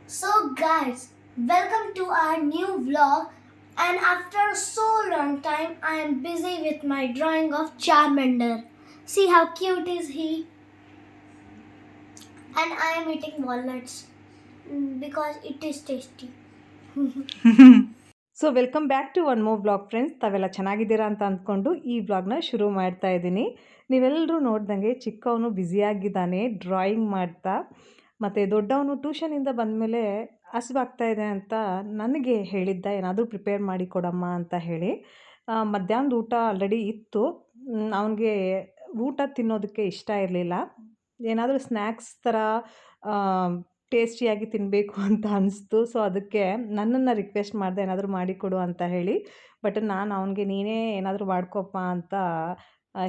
So, guys, welcome to our new vlog. And after so long time, I am busy with my drawing of Charmander. See how cute is he? And I am eating walnuts because it is tasty. So welcome back to one more blog friends. ತಾವೆಲ್ಲ ಚೆನ್ನಾಗಿದ್ದೀರಾ ಅಂತ ಅಂದ್ಕೊಂಡು ಈ ವ್ಲಾಗ್ನ ಶುರು ಮಾಡ್ತಾ ಇದ್ದೀನಿ. ನೀವೆಲ್ಲರೂ ನೋಡ್ದಂಗೆ ಚಿಕ್ಕವನು ಬ್ಯುಸಿಯಾಗಿದ್ದಾನೆ ಡ್ರಾಯಿಂಗ್ ಮಾಡ್ತಾ. ಮತ್ತು ದೊಡ್ಡವನು ಟ್ಯೂಷನಿಂದ ಬಂದಮೇಲೆ ಹಸಿವಾಗ್ತಾ ಇದೆ ಅಂತ ನನಗೆ ಹೇಳಿದ್ದ, ಏನಾದರೂ ಪ್ರಿಪೇರ್ ಮಾಡಿ ಕೊಡಮ್ಮ ಅಂತ ಹೇಳಿ. ಮಧ್ಯಾಹ್ನದ ಊಟ ಆಲ್ರೆಡಿ ಇತ್ತು. ಅವನಿಗೆ ಊಟ ತಿನ್ನೋದಕ್ಕೆ ಇಷ್ಟ ಇರಲಿಲ್ಲ. ಏನಾದರೂ ಸ್ನ್ಯಾಕ್ಸ್ ಥರ ಟೇಸ್ಟಿಯಾಗಿ ತಿನ್ನಬೇಕು ಅಂತ ಅನಿಸ್ತು. ಸೊ ಅದಕ್ಕೆ ನನ್ನನ್ನು ರಿಕ್ವೆಸ್ಟ್ ಮಾಡಿದೆ, ಏನಾದರೂ ಮಾಡಿಕೊಡು ಅಂತ ಹೇಳಿ. ಬಟ್ ನಾನು ಅವನಿಗೆ ನೀನೇ ಏನಾದರೂ ಮಾಡ್ಕೊಪ್ಪ ಅಂತ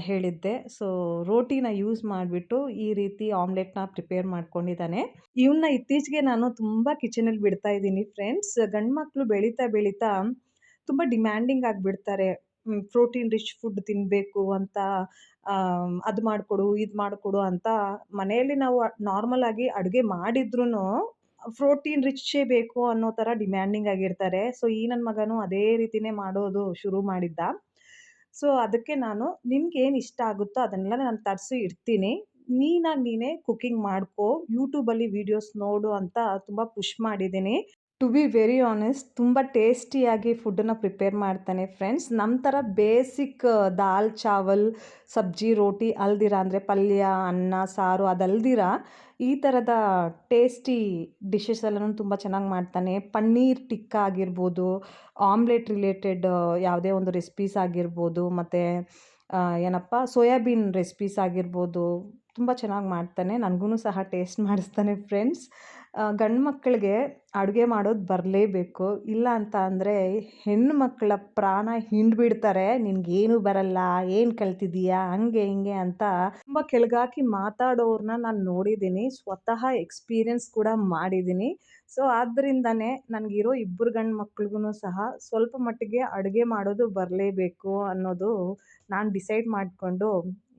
ಹೇಳಿದ್ದೆ. ಸೊ ರೋಟಿನ ಯೂಸ್ ಮಾಡಿಬಿಟ್ಟು ಈ ರೀತಿ ಆಮ್ಲೆಟ್ನ ಪ್ರಿಪೇರ್ ಮಾಡ್ಕೊಂಡಿದ್ದಾನೆ. ಇವನ್ನ ಇತ್ತೀಚೆಗೆ ನಾನು ತುಂಬ ಕಿಚನಲ್ಲಿ ಬಿಡ್ತಾ ಇದ್ದೀನಿ ಫ್ರೆಂಡ್ಸ್. ಗಂಡು ಮಕ್ಕಳು ಬೆಳೀತಾ ಬೆಳೀತಾ ತುಂಬ ಡಿಮ್ಯಾಂಡಿಂಗ್ ಆಗಿಬಿಡ್ತಾರೆ. ಪ್ರೋಟೀನ್ ರಿಚ್ ಫುಡ್ ತಿನ್ನಬೇಕು ಅಂತ, ಅದು ಮಾಡಿಕೊಡು ಇದು ಮಾಡಿಕೊಡು ಅಂತ ಮನೆಯಲ್ಲಿ ನಾವು ನಾರ್ಮಲ್ ಆಗಿ ಅಡುಗೆ ಮಾಡಿದ್ರೂ ಪ್ರೋಟೀನ್ ರಿಚ್ಚೇ ಬೇಕು ಅನ್ನೋ ಥರ ಡಿಮ್ಯಾಂಡಿಂಗ್ ಆಗಿರ್ತಾರೆ. ಸೊ ಈ ನನ್ನ ಮಗನೂ ಅದೇ ರೀತಿನೇ ಮಾಡೋದು ಶುರು ಮಾಡಿದ್ದ. ಸೊ ಅದಕ್ಕೆ ನಾನು ನಿನ್ಗೇನು ಇಷ್ಟ ಆಗುತ್ತೋ ಅದನ್ನೆಲ್ಲ ನಾನು ತರಿಸಿ ಇಡ್ತೀನಿ, ನೀನಾಗಿ ನೀನೇ ಕುಕಿಂಗ್ ಮಾಡ್ಕೋ, ಯೂಟ್ಯೂಬಲ್ಲಿ ವೀಡಿಯೋಸ್ ನೋಡು ಅಂತ ತುಂಬ ಪುಷ್ ಮಾಡಿದ್ದೀನಿ. ಟು ಬಿ ವೆರಿ ಆನೆಸ್ಟ್, ತುಂಬ ಟೇಸ್ಟಿಯಾಗಿ ಫುಡ್ಡನ್ನು ಪ್ರಿಪೇರ್ ಮಾಡ್ತಾನೆ ಫ್ರೆಂಡ್ಸ್. ನಮ್ಮ ಥರ ಬೇಸಿಕ್ ದಾಲ್ ಚಾವಲ್ ಸಬ್ಜಿ ರೋಟಿ ಅಲ್ದಿರ, ಅಂದರೆ ಪಲ್ಯ ಅನ್ನ ಸಾರು ಅದಲ್ದಿರ ಈ ಥರದ ಟೇಸ್ಟಿ ಡಿಶಸ್ ಎಲ್ಲನೂ ತುಂಬ ಚೆನ್ನಾಗಿ ಮಾಡ್ತಾನೆ. ಪನ್ನೀರ್ ಟಿಕ್ಕಾ ಆಗಿರ್ಬೋದು, ಆಮ್ಲೆಟ್ ರಿಲೇಟೆಡ್ ಯಾವುದೇ ಒಂದು ರೆಸಿಪೀಸ್ ಆಗಿರ್ಬೋದು, ಮತ್ತು ಏನಪ್ಪ ಸೋಯಾಬೀನ್ ರೆಸಿಪೀಸ್ ಆಗಿರ್ಬೋದು, ತುಂಬ ಚೆನ್ನಾಗಿ ಮಾಡ್ತಾನೆ. ನನಗೂ ಸಹ ಟೇಸ್ಟ್ ಮಾಡಿಸ್ತಾನೆ ಫ್ರೆಂಡ್ಸ್. ಗಂಡು ಮಕ್ಕಳಿಗೆ ಅಡುಗೆ ಮಾಡೋದು ಬರಲೇಬೇಕು, ಇಲ್ಲ ಅಂತ ಅಂದರೆ ಹೆಣ್ಣು ಮಕ್ಕಳ ಪ್ರಾಣ ಹಿಂಡ್ಬಿಡ್ತಾರೆ. ನಿನಗೇನು ಬರಲ್ಲ, ಏನು ಕಲ್ತಿದ್ದೀಯಾ, ಹಂಗೆ ಹಿಂಗೆ ಅಂತ ತುಂಬ ಕೆಳಗಾಕಿ ಮಾತಾಡೋರನ್ನ ನಾನು ನೋಡಿದ್ದೀನಿ, ಸ್ವತಃ ಎಕ್ಸ್ಪೀರಿಯನ್ಸ್ ಕೂಡ ಮಾಡಿದ್ದೀನಿ. ಸೊ ಆದ್ದರಿಂದನೇ ನನಗಿರೋ ಇಬ್ಬರು ಗಂಡು ಮಕ್ಳಿಗೂ ಸಹ ಸ್ವಲ್ಪ ಮಟ್ಟಿಗೆ ಅಡುಗೆ ಮಾಡೋದು ಬರಲೇಬೇಕು ಅನ್ನೋದು ನಾನು ಡಿಸೈಡ್ ಮಾಡಿಕೊಂಡು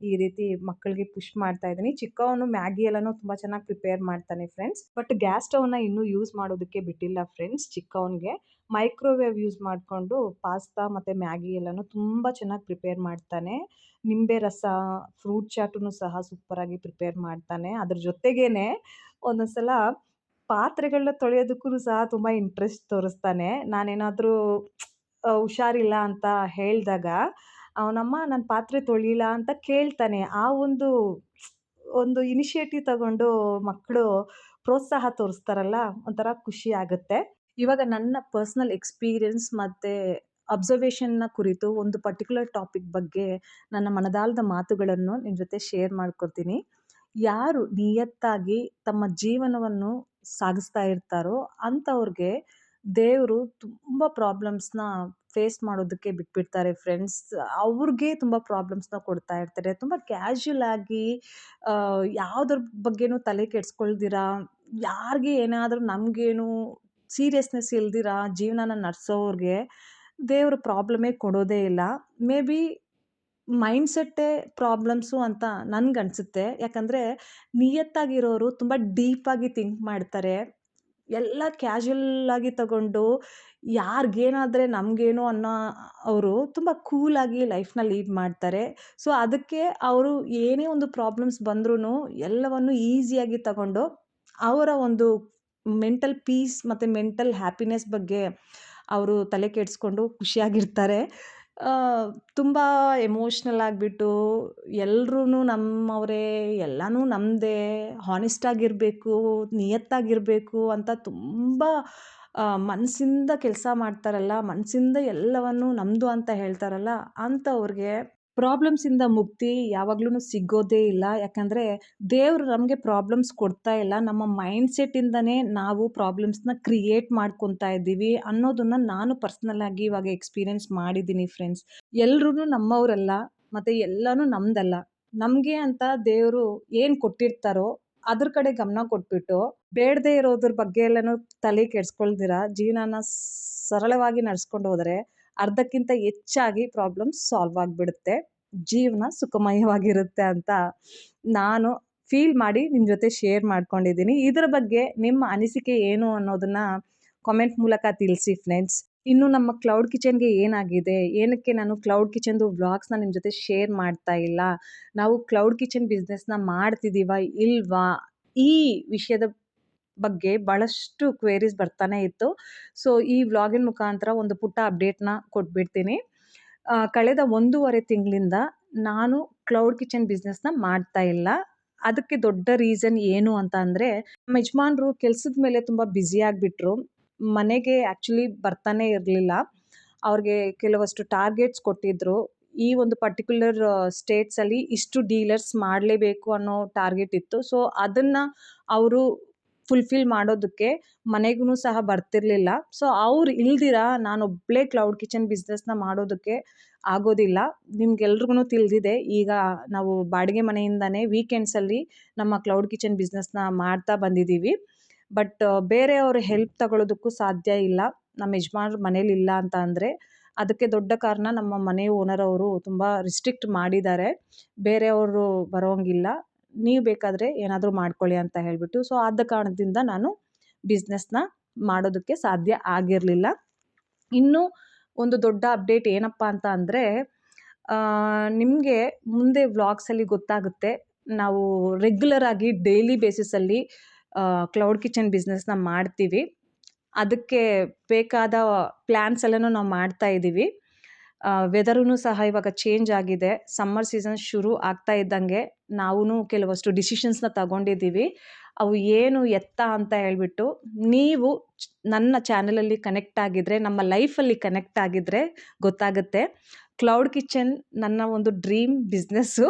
ಈ ರೀತಿ ಮಕ್ಕಳಿಗೆ ಪುಷ್ ಮಾಡ್ತಾ ಇದ್ದೀನಿ. ಚಿಕ್ಕವನು ಮ್ಯಾಗಿ ಎಲ್ಲನೂ ತುಂಬ ಚೆನ್ನಾಗಿ ಪ್ರಿಪೇರ್ ಮಾಡ್ತಾನೆ ಫ್ರೆಂಡ್ಸ್. ಬಟ್ ಗ್ಯಾಸ್ ಸ್ಟವ್ನ ಇನ್ನೂ ಯೂಸ್ ಮಾಡೋದಕ್ಕೆ ಬಿಟ್ಟಿಲ್ಲ ಫ್ರೆಂಡ್ಸ್. ಚಿಕ್ಕವನಿಗೆ ಮೈಕ್ರೋವೇವ್ ಯೂಸ್ ಮಾಡಿಕೊಂಡು ಪಾಸ್ತಾ ಮತ್ತು ಮ್ಯಾಗಿ ಎಲ್ಲನೂ ತುಂಬ ಚೆನ್ನಾಗಿ ಪ್ರಿಪೇರ್ ಮಾಡ್ತಾನೆ. ನಿಂಬೆ ರಸ, ಫ್ರೂಟ್ ಚಾಟೂ ಸಹ ಸೂಪರಾಗಿ ಪ್ರಿಪೇರ್ ಮಾಡ್ತಾನೆ. ಅದ್ರ ಜೊತೆಗೇ ಒಂದೊಂದು ಸಲ ಪಾತ್ರೆಗಳನ್ನ ತೊಳೆಯೋದಕ್ಕೂ ಸಹ ತುಂಬ ಇಂಟ್ರೆಸ್ಟ್ ತೋರಿಸ್ತಾನೆ. ನಾನೇನಾದರೂ ಹುಷಾರಿಲ್ಲ ಅಂತ ಹೇಳಿದಾಗ ಅವನಮ್ಮ ನಾನು ಪಾತ್ರೆ ತೊಳಿಲ್ಲ ಅಂತ ಕೇಳ್ತಾನೆ. ಆ ಒಂದು ಇನಿಷಿಯೇಟಿವ್ ತಗೊಂಡು ಮಕ್ಕಳು ಪ್ರೋತ್ಸಾಹ ತೋರಿಸ್ತಾರಲ್ಲ, ಒಂಥರ ಖುಷಿ ಆಗುತ್ತೆ. ಇವಾಗ ನನ್ನ ಪರ್ಸ್ನಲ್ ಎಕ್ಸ್ಪೀರಿಯನ್ಸ್ ಮತ್ತು ಅಬ್ಸರ್ವೇಷನ್ನ ಕುರಿತು ಒಂದು ಪರ್ಟಿಕ್ಯುಲರ್ ಟಾಪಿಕ್ ಬಗ್ಗೆ ನನ್ನ ಮನದಾಳದ ಮಾತುಗಳನ್ನು ನಿಮ್ಮ ಜೊತೆ ಶೇರ್ ಮಾಡ್ಕೊತೀನಿ. ಯಾರು ನಿಯತ್ತಾಗಿ ತಮ್ಮ ಜೀವನವನ್ನು ಸಾಗಿಸ್ತಾ ಇರ್ತಾರೋ ಅಂಥವ್ರಿಗೆ ದೇವರು ತುಂಬ ಪ್ರಾಬ್ಲಮ್ಸ್ನ ಫೇಸ್ ಮಾಡೋದಕ್ಕೆ ಬಿಟ್ಬಿಡ್ತಾರೆ ಫ್ರೆಂಡ್ಸ್. ಅವ್ರಿಗೆ ತುಂಬ ಪ್ರಾಬ್ಲಮ್ಸ್ನ ಕೊಡ್ತಾ ಇರ್ತಾರೆ. ತುಂಬ ಕ್ಯಾಶುಯಲ್ ಆಗಿ ಯಾವುದ್ರ ಬಗ್ಗೆನೂ ತಲೆ ಕೆಡಿಸ್ಕೊಳ್ದಿರ, ಯಾರಿಗೆ ಏನಾದರೂ ನಮಗೇನು ಸೀರಿಯಸ್ನೆಸ್ ಇಲ್ದಿರ ಜೀವನನ ನಡೆಸೋವ್ರಿಗೆ ದೇವರು ಪ್ರಾಬ್ಲಮೇ ಕೊಡೋದೇ ಇಲ್ಲ. ಮೇ ಬಿ ಮೈಂಡ್ಸೆಟ್ಟೇ ಪ್ರಾಬ್ಲಮ್ಸು ಅಂತ ನನ್ಗನ್ಸುತ್ತೆ. ಯಾಕಂದರೆ ನಿಯತ್ತಾಗಿರೋರು ತುಂಬ ಡೀಪಾಗಿ ಥಿಂಕ್ ಮಾಡ್ತಾರೆ. ಎಲ್ಲ ಕ್ಯಾಶುಯಲ್ಲಾಗಿ ತಗೊಂಡು ಯಾರಿಗೇನಾದರೆ ನಮಗೇನು ಅನ್ನೋ ಅವರು ತುಂಬ ಕೂಲಾಗಿ ಲೈಫ್ನ ಲೀಡ್ ಮಾಡ್ತಾರೆ. ಸೊ ಅದಕ್ಕೆ ಅವರು ಏನೇ ಒಂದು ಪ್ರಾಬ್ಲಮ್ಸ್ ಬಂದ್ರೂ ಎಲ್ಲವನ್ನು ಈಸಿಯಾಗಿ ತಗೊಂಡು ಅವರ ಒಂದು ಮೆಂಟಲ್ ಪೀಸ್ ಮತ್ತು ಮೆಂಟಲ್ ಹ್ಯಾಪಿನೆಸ್ ಬಗ್ಗೆ ಅವರು ತಲೆ ಕೆಡಿಸ್ಕೊಂಡು ಖುಷಿಯಾಗಿರ್ತಾರೆ. ತುಂಬ ಎಮೋಷ್ನಲ್ ಆಗಿಬಿಟ್ಟು ಎಲ್ರೂ ನಮ್ಮವರೇ, ಎಲ್ಲನೂ ನಮ್ಮದೇ, ಹಾನೆಸ್ಟಾಗಿರಬೇಕು, ನಿಯತ್ತಾಗಿರಬೇಕು ಅಂತ ತುಂಬ ಮನಸ್ಸಿಂದ ಕೆಲಸ ಮಾಡ್ತಾರಲ್ಲ, ಮನಸ್ಸಿಂದ ಎಲ್ಲವನ್ನು ನಮ್ಮದು ಅಂತ ಹೇಳ್ತಾರಲ್ಲ, ಅಂಥವ್ರಿಗೆ ಪ್ರಾಬ್ಲಮ್ಸಿಂದ ಮುಕ್ತಿ ಯಾವಾಗ್ಲೂ ಸಿಗೋದೇ ಇಲ್ಲ. ಯಾಕಂದರೆ ದೇವರು ನಮಗೆ ಪ್ರಾಬ್ಲಮ್ಸ್ ಕೊಡ್ತಾ ಇಲ್ಲ, ನಮ್ಮ ಮೈಂಡ್ಸೆಟ್ಟಿಂದನೇ ನಾವು ಪ್ರಾಬ್ಲಮ್ಸ್ನ ಕ್ರಿಯೇಟ್ ಮಾಡ್ಕೊತಾ ಇದ್ದೀವಿ ಅನ್ನೋದನ್ನು ನಾನು ಪರ್ಸ್ನಲ್ಲಾಗಿ ಇವಾಗ ಎಕ್ಸ್ಪೀರಿಯೆನ್ಸ್ ಮಾಡಿದ್ದೀನಿ ಫ್ರೆಂಡ್ಸ್. ಎಲ್ರೂ ನಮ್ಮವರಲ್ಲ, ಮತ್ತು ಎಲ್ಲನೂ ನಮ್ಮದಲ್ಲ. ನಮಗೆ ಅಂತ ದೇವರು ಏನು ಕೊಟ್ಟಿರ್ತಾರೋ ಅದ್ರ ಕಡೆ ಗಮನ ಕೊಟ್ಬಿಟ್ಟು ಬೇಡದೇ ಇರೋದ್ರ ಬಗ್ಗೆ ಎಲ್ಲನೂ ತಲೆ ಕೆಡಿಸ್ಕೊಳ್ದಿರ ಜೀವನನ ಸರಳವಾಗಿ ನಡೆಸ್ಕೊಂಡು ಹೋದರೆ ಅರ್ಧಕ್ಕಿಂತ ಹೆಚ್ಚಾಗಿ ಪ್ರಾಬ್ಲಮ್ಸ್ ಸಾಲ್ವ್ ಆಗಿಬಿಡುತ್ತೆ, ಜೀವನ ಸುಖಮಯವಾಗಿರುತ್ತೆ ಅಂತ ನಾನು ಫೀಲ್ ಮಾಡಿ ನಿಮ್ಮ ಜೊತೆ ಶೇರ್ ಮಾಡ್ಕೊಂಡಿದ್ದೀನಿ. ಇದರ ಬಗ್ಗೆ ನಿಮ್ಮ ಅನಿಸಿಕೆ ಏನು ಅನ್ನೋದನ್ನು ಕಾಮೆಂಟ್ ಮೂಲಕ ತಿಳಿಸಿ ಫ್ರೆಂಡ್ಸ್. ಇನ್ನು ನಮ್ಮ ಕ್ಲೌಡ್ ಕಿಚನ್ಗೆ ಏನಾಗಿದೆ, ಏನಕ್ಕೆ ನಾನು ಕ್ಲೌಡ್ ಕಿಚನ್ದು ವ್ಲಾಗ್ಸ್ನ ನಿಮ್ಮ ಜೊತೆ ಶೇರ್ ಮಾಡ್ತಾ ಇಲ್ಲ, ನಾವು ಕ್ಲೌಡ್ ಕಿಚನ್ ಬಿಸ್ನೆಸ್ನ ಮಾಡ್ತಿದ್ದೀವಾ ಇಲ್ವಾ, ಈ ವಿಷಯದ ಬಗ್ಗೆ ಭಾಳಷ್ಟು ಕ್ವೇರೀಸ್ ಬರ್ತಾನೆ ಇತ್ತು. ಸೊ ಈ ವ್ಲಾಗಿನ ಮುಖಾಂತರ ಒಂದು ಪುಟ್ಟ ಅಪ್ಡೇಟ್ನ ಕೊಟ್ಬಿಡ್ತೀನಿ. ಕಳೆದ 1.5 ತಿಂಗಳಿಂದ ನಾನು ಕ್ಲೌಡ್ ಕಿಚನ್ ಬಿಸ್ನೆಸ್ನ ಮಾಡ್ತಾ ಇಲ್ಲ. ಅದಕ್ಕೆ ದೊಡ್ಡ ರೀಸನ್ ಏನು ಅಂತ ಅಂದರೆ, ನಮ್ಮ ಯಜಮಾನ್ರು ಕೆಲಸದ ಮೇಲೆ ತುಂಬ ಬ್ಯುಸಿ ಆಗಿಬಿಟ್ರು. ಮನೆಗೆ ಆ್ಯಕ್ಚುಲಿ ಬರ್ತಾನೆ ಇರಲಿಲ್ಲ. ಅವ್ರಿಗೆ ಕೆಲವಷ್ಟು ಟಾರ್ಗೆಟ್ಸ್ ಕೊಟ್ಟಿದ್ದರು. ಈ ಒಂದು ಪರ್ಟಿಕ್ಯುಲರ್ ಸ್ಟೇಟ್ಸಲ್ಲಿ ಇಷ್ಟು ಡೀಲರ್ಸ್ ಮಾಡಲೇಬೇಕು ಅನ್ನೋ ಟಾರ್ಗೆಟ್ ಇತ್ತು. ಸೊ ಅದನ್ನು ಅವರು ಫುಲ್ಫಿಲ್ ಮಾಡೋದಕ್ಕೆ ಮನೆಗೂ ಸಹ ಬರ್ತಿರಲಿಲ್ಲ. ಸೊ ಅವ್ರು ಇಲ್ದಿರ ನಾನೊಬ್ಬಳೇ ಕ್ಲೌಡ್ ಕಿಚನ್ ಬಿಸ್ನೆಸ್ನ ಮಾಡೋದಕ್ಕೆ ಆಗೋದಿಲ್ಲ. ನಿಮ್ಗೆಲ್ರಿಗೂ ತಿಳಿದಿದೆ, ಈಗ ನಾವು ಬಾಡಿಗೆ ಮನೆಯಿಂದನೇ ವೀಕೆಂಡ್ಸಲ್ಲಿ ನಮ್ಮ ಕ್ಲೌಡ್ ಕಿಚನ್ ಬಿಸ್ನೆಸ್ನ ಮಾಡ್ತಾ ಬಂದಿದ್ದೀವಿ. ಬಟ್ ಬೇರೆಯವ್ರ ಹೆಲ್ಪ್ ತಗೊಳ್ಳೋದಕ್ಕೂ ಸಾಧ್ಯ ಇಲ್ಲ, ನಮ್ಮ ಯಜಮಾನ್ರು ಮನೇಲಿಲ್ಲ ಅಂತ ಅಂದರೆ. ಅದಕ್ಕೆ ದೊಡ್ಡ ಕಾರಣ ನಮ್ಮ ಮನೆ ಓನರ್ ಅವರು ತುಂಬ ರಿಸ್ಟ್ರಿಕ್ಟ್ ಮಾಡಿದ್ದಾರೆ, ಬೇರೆಯವರು ಬರೋಂಗಿಲ್ಲ, ನೀವು ಬೇಕಾದರೆ ಏನಾದರೂ ಮಾಡ್ಕೊಳ್ಳಿ ಅಂತ ಹೇಳಿಬಿಟ್ಟು. ಸೊ ಆದ ಕಾರಣದಿಂದ ನಾನು ಬಿಸ್ನೆಸ್ನ ಮಾಡೋದಕ್ಕೆ ಸಾಧ್ಯ ಆಗಿರಲಿಲ್ಲ. ಇನ್ನು ಒಂದು ದೊಡ್ಡ ಅಪ್ಡೇಟ್ ಏನಪ್ಪ ಅಂತ ಅಂದರೆ, ನಿಮಗೆ ಮುಂದೆ ವ್ಲಾಗ್ಸಲ್ಲಿ ಗೊತ್ತಾಗುತ್ತೆ, ನಾವು ರೆಗ್ಯುಲರ್ ಆಗಿ ಡೈಲಿ ಬೇಸಿಸಲ್ಲಿ ಕ್ಲೌಡ್ ಕಿಚನ್ ಬಿಸ್ನೆಸ್ನ ಮಾಡ್ತೀವಿ. ಅದಕ್ಕೆ ಬೇಕಾದ ಪ್ಲ್ಯಾನ್ಸ್ ಎಲ್ಲನೂ ನಾವು ಮಾಡ್ತಾ ಇದ್ದೀವಿ. ವೆದರೂ ಸಹ ಇವಾಗ ಚೇಂಜ್ ಆಗಿದೆ. ಸಮ್ಮರ್ ಸೀಸನ್ ಶುರು ಆಗ್ತಾ ಇದ್ದಂಗೆ ನಾವೂ ಕೆಲವಷ್ಟು ಡಿಸಿಷನ್ಸ್ನ ತಗೊಂಡಿದ್ದೀವಿ. ಅವು ಏನು ಎತ್ತ ಅಂತ ಹೇಳ್ಬಿಟ್ಟು ನೀವು ನನ್ನ ಚಾನಲಲ್ಲಿ ಕನೆಕ್ಟ್ ಆಗಿದ್ದರೆ, ನಮ್ಮ ಲೈಫಲ್ಲಿ ಕನೆಕ್ಟ್ ಆಗಿದ್ದರೆ ಗೊತ್ತಾಗುತ್ತೆ. ಕ್ಲೌಡ್ ಕಿಚನ್ ನನ್ನ ಒಂದು ಡ್ರೀಮ್ ಬಿಸ್ನೆಸ್ಸು.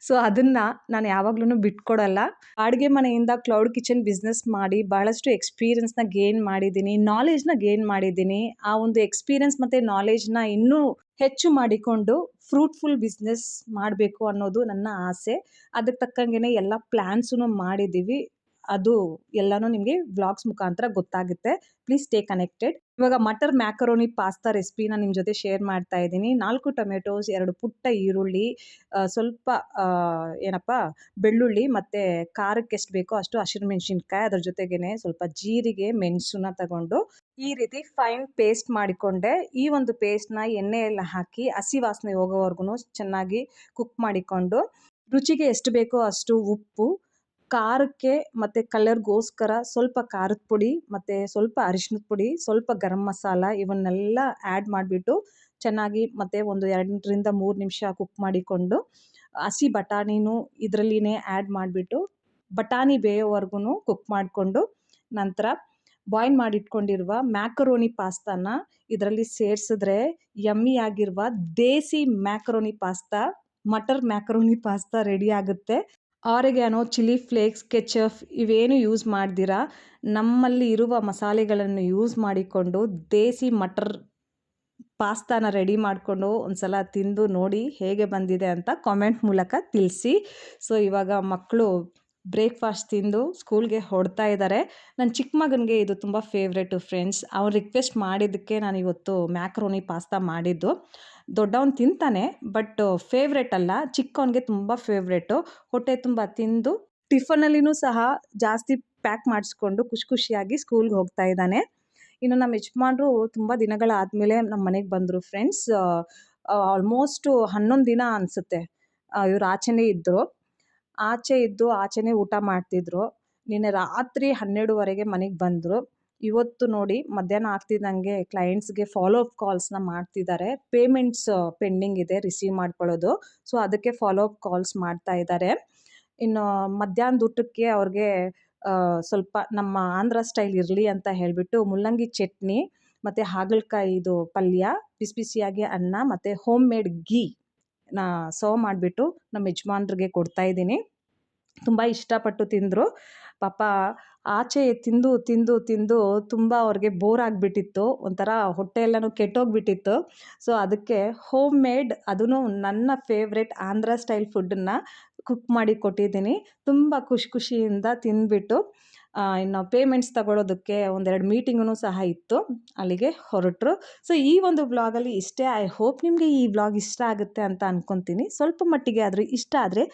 ಸೊ ಅದನ್ನು ನಾನು ಯಾವಾಗ್ಲೂ ಬಿಟ್ಕೊಡಲ್ಲ. ಬಾಡಿಗೆ ಮನೆಯಿಂದ ಕ್ಲೌಡ್ ಕಿಚನ್ ಬಿಸ್ನೆಸ್ ಮಾಡಿ ಭಾಳಷ್ಟು ಎಕ್ಸ್ಪೀರಿಯನ್ಸ್ನ ಗೇನ್ ಮಾಡಿದ್ದೀನಿ, ನಾಲೆಜ್ನ ಗೇನ್ ಮಾಡಿದ್ದೀನಿ. ಆ ಒಂದು ಎಕ್ಸ್ಪೀರಿಯನ್ಸ್ ಮತ್ತು ನಾಲೆಜ್ನ ಇನ್ನೂ ಹೆಚ್ಚು ಮಾಡಿಕೊಂಡು ಫ್ರೂಟ್ಫುಲ್ ಬಿಸ್ನೆಸ್ ಮಾಡಬೇಕು ಅನ್ನೋದು ನನ್ನ ಆಸೆ. ಅದಕ್ಕೆ ತಕ್ಕಂಗೆ ಎಲ್ಲ ಪ್ಲ್ಯಾನ್ಸೂ ಮಾಡಿದ್ದೀವಿ. ಅದು ಎಲ್ಲನೂ ನಿಮಗೆ ವ್ಲಾಗ್ಸ್ ಮುಖಾಂತರ ಗೊತ್ತಾಗುತ್ತೆ. Please stay connected. ಇವಾಗ ಮಟರ್ ಮ್ಯಾಕರೋನಿ ಪಾಸ್ತಾ ರೆಸಿಪಿನ ನಿಮ್ಮ ಜೊತೆ ಶೇರ್ ಮಾಡ್ತಾ ಇದ್ದೀನಿ. 4 ಟೊಮೆಟೋಸ್, 2 ಪುಟ್ಟ ಈರುಳ್ಳಿ, ಸ್ವಲ್ಪ ಬೆಳ್ಳುಳ್ಳಿ ಮತ್ತು ಖಾರಕ್ಕೆ ಎಷ್ಟು ಬೇಕೋ ಅಷ್ಟು ಹಸಿರುಮೆಣ್ಸಿನ್ಕಾಯಿ, ಅದ್ರ ಜೊತೆಗೇ ಸ್ವಲ್ಪ ಜೀರಿಗೆ, ಮೆಣಸನ್ನ ತಗೊಂಡು ಈ ರೀತಿ ಫೈನ್ ಪೇಸ್ಟ್ ಮಾಡಿಕೊಂಡೆ. ಈ ಒಂದು ಪೇಸ್ಟ್ನ ಎಣ್ಣೆಯೆಲ್ಲ ಹಾಕಿ ಹಸಿ ವಾಸನೆ ಹೋಗೋವರೆಗೂ ಚೆನ್ನಾಗಿ ಕುಕ್ ಮಾಡಿಕೊಂಡು, ರುಚಿಗೆ ಎಷ್ಟು ಬೇಕೋ ಅಷ್ಟು ಉಪ್ಪು, ಖಾರಕ್ಕೆ ಮತ್ತು ಕಲರ್ಗೋಸ್ಕರ ಸ್ವಲ್ಪ ಖಾರದ ಪುಡಿ ಮತ್ತು ಸ್ವಲ್ಪ ಅರಿಶಿಣದ ಪುಡಿ, ಸ್ವಲ್ಪ ಗರಂ ಮಸಾಲ ಇವನ್ನೆಲ್ಲ ಆ್ಯಡ್ ಮಾಡಿಬಿಟ್ಟು ಚೆನ್ನಾಗಿ ಮತ್ತು ಒಂದು 2ರಿಂದ 3 ನಿಮಿಷ ಕುಕ್ ಮಾಡಿಕೊಂಡು, ಹಸಿ ಬಟಾಣಿನೂ ಇದರಲ್ಲಿನೇ ಆ್ಯಡ್ ಮಾಡಿಬಿಟ್ಟು ಬಟಾಣಿ ಬೇಯೋವರೆಗೂ ಕುಕ್ ಮಾಡಿಕೊಂಡು, ನಂತರ ಬಾಯ್ಲ್ ಮಾಡಿಟ್ಕೊಂಡಿರುವ ಮ್ಯಾಕರೋನಿ ಪಾಸ್ತಾನ ಇದರಲ್ಲಿ ಸೇರಿಸಿದ್ರೆ ಯಮ್ಮಿಯಾಗಿರುವ desi macaroni pasta, matar macaroni pasta ready ಆಗುತ್ತೆ. ಆರಿಗ್ಯಾನೋ, ಚಿಲ್ಲಿ ಫ್ಲೇಕ್ಸ್, ಕೆಚಪ್ ಇವೇನು ಯೂಸ್ ಮಾಡ್ದಿರ ನಮ್ಮಲ್ಲಿ ಇರುವ ಮಸಾಲೆಗಳನ್ನು ಯೂಸ್ ಮಾಡಿಕೊಂಡು ದೇಸಿ ಮಟರ್ ಪಾಸ್ತಾನ ರೆಡಿ ಮಾಡಿಕೊಂಡು ಒಂದು ಸಲ ತಿಂದು ನೋಡಿ ಹೇಗೆ ಬಂದಿದೆ ಅಂತ ಕಾಮೆಂಟ್ ಮೂಲಕ ತಿಳಿಸಿ. ಸೊ ಇವಾಗ ಮಕ್ಕಳು ಬ್ರೇಕ್ಫಾಸ್ಟ್ ತಿಂದು ಸ್ಕೂಲ್ಗೆ ಹೊರಡ್ತಾ ಇದ್ದಾರೆ. ನನ್ನ ಚಿಕ್ಕ ಮಗನಿಗೆ ಇದು ತುಂಬ ಫೇವ್ರೇಟು ಫ್ರೆಂಡ್ಸ್. ಅವ್ನು ರಿಕ್ವೆಸ್ಟ್ ಮಾಡಿದ್ದಕ್ಕೆ ನಾನು ಇವತ್ತು ಮ್ಯಾಕ್ರೋನಿ ಪಾಸ್ತಾ ಮಾಡಿದ್ದು. ದೊಡ್ಡವನು ತಿಂತಾನೆ, ಬಟ್ ಫೇವ್ರೇಟ್ ಅಲ್ಲ, ಚಿಕ್ಕವನಿಗೆ ತುಂಬ ಫೇವ್ರೇಟು. ಹೊಟ್ಟೆ ತುಂಬ ತಿಂದು ಟಿಫನಲ್ಲಿನೂ ಸಹ ಜಾಸ್ತಿ ಪ್ಯಾಕ್ ಮಾಡಿಸ್ಕೊಂಡು ಖುಷಿಯಾಗಿ ಸ್ಕೂಲ್ಗೆ ಹೋಗ್ತಾ ಇದ್ದಾನೆ. ಇನ್ನು ನಮ್ಮ ಯಜಮಾನ್ರು ತುಂಬ ದಿನಗಳಾದಮೇಲೆ ನಮ್ಮ ಮನೆಗೆ ಬಂದರು ಫ್ರೆಂಡ್ಸ್. ಆಲ್ಮೋಸ್ಟು 11 ದಿನ ಅನಿಸುತ್ತೆ ಇವರು ಆಚೆನೇ ಇದ್ದರು. ಆಚೆನೇ ಊಟ ಮಾಡ್ತಿದ್ರು. ನಿನ್ನೆ ರಾತ್ರಿ 12ವರೆಗೆ ಮನೆಗೆ ಬಂದರು. ಇವತ್ತು ನೋಡಿ ಮಧ್ಯಾಹ್ನ ಆಗ್ತಿದ್ದಂಗೆ ಕ್ಲೈಂಟ್ಸ್ಗೆ ಫಾಲೋ ಅಪ್ ಕಾಲ್ಸ್ನ ಮಾಡ್ತಿದ್ದಾರೆ. ಪೇಮೆಂಟ್ಸ್ ಪೆಂಡಿಂಗ್ ಇದೆ ರಿಸೀವ್ ಮಾಡ್ಕೊಳ್ಳೋದು. ಸೊ ಅದಕ್ಕೆ ಫಾಲೋ ಅಪ್ ಕಾಲ್ಸ್ ಮಾಡ್ತಾ ಇದ್ದಾರೆ. ಇನ್ನು ಮಧ್ಯಾಹ್ನದ ಊಟಕ್ಕೆ ಅವ್ರಿಗೆ ಸ್ವಲ್ಪ ನಮ್ಮ ಆಂಧ್ರ ಸ್ಟೈಲ್ ಇರಲಿ ಅಂತ ಹೇಳಿಬಿಟ್ಟು ಮುಲ್ಲಂಗಿ ಚಟ್ನಿ ಮತ್ತು ಹಾಗಲಕಾಯಿದು ಪಲ್ಯ, ಬಿಸಿ ಬಿಸಿಯಾಗಿ ಅನ್ನ ಮತ್ತು ಹೋಮ್ ಮೇಡ್ ಗೀನ ಸರ್ವ್ ಮಾಡಿಬಿಟ್ಟು ನಮ್ಮ ಯಜಮಾನ್ರಿಗೆ ಕೊಡ್ತಾಯಿದ್ದೀನಿ. ತುಂಬ ಇಷ್ಟಪಟ್ಟು ತಿಂದರು. ಪಾಪ ಆಚೆ ತಿಂದು ತಿಂದು ತಿಂದು ತುಂಬ ಅವ್ರಿಗೆ ಬೋರ್ ಆಗಿಬಿಟ್ಟಿತ್ತು, ಒಂಥರ ಹೊಟ್ಟೆ ಎಲ್ಲನೂ ಕೆಟ್ಟೋಗ್ಬಿಟ್ಟಿತ್ತು. ಸೊ ಅದಕ್ಕೆ ಹೋಮ್ ಮೇಡ್, ಅದೂ ನನ್ನ ಫೇವ್ರೆಟ್ ಆಂಧ್ರ ಸ್ಟೈಲ್ ಫುಡ್ಡನ್ನು ಕುಕ್ ಮಾಡಿ ಕೊಟ್ಟಿದ್ದೀನಿ. ತುಂಬ ಖುಷಿಯಿಂದ ತಿಂದುಬಿಟ್ಟು ಇನ್ನು ಪೇಮೆಂಟ್ಸ್ ತಗೊಳ್ಳೋದಕ್ಕೆ 1-2 ಮೀಟಿಂಗೂ ಸಹ ಇತ್ತು, ಅಲ್ಲಿಗೆ ಹೊರಟರು. ಸೊ ಈ ಒಂದು ವ್ಲಾಗಲ್ಲಿ ಇಷ್ಟೇ. ಐ ಹೋಪ್ ನಿಮಗೆ ಈ ವ್ಲಾಗ್ ಇಷ್ಟ ಆಗುತ್ತೆ ಅಂತ ಅಂದ್ಕೊತೀನಿ. ಸ್ವಲ್ಪ ಮಟ್ಟಿಗೆ ಆದರೂ ಇಷ್ಟ ಆದರೆ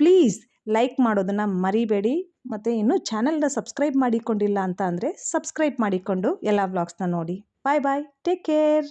ಪ್ಲೀಸ್ ಲೈಕ್ ಮಾಡೋದನ್ನು ಮರಿಬೇಡಿ. ಮತ್ತು ಇನ್ನೂ ಚಾನಲ್ನ ಸಬ್ಸ್ಕ್ರೈಬ್ ಮಾಡಿಕೊಂಡಿಲ್ಲ ಅಂತ ಅಂದರೆ ಸಬ್ಸ್ಕ್ರೈಬ್ ಮಾಡಿಕೊಂಡು ಎಲ್ಲ ವ್ಲಾಗ್ಸ್ನ ನೋಡಿ. ಬಾಯ್ ಬಾಯ್, ಟೇಕ್ ಕೇರ್.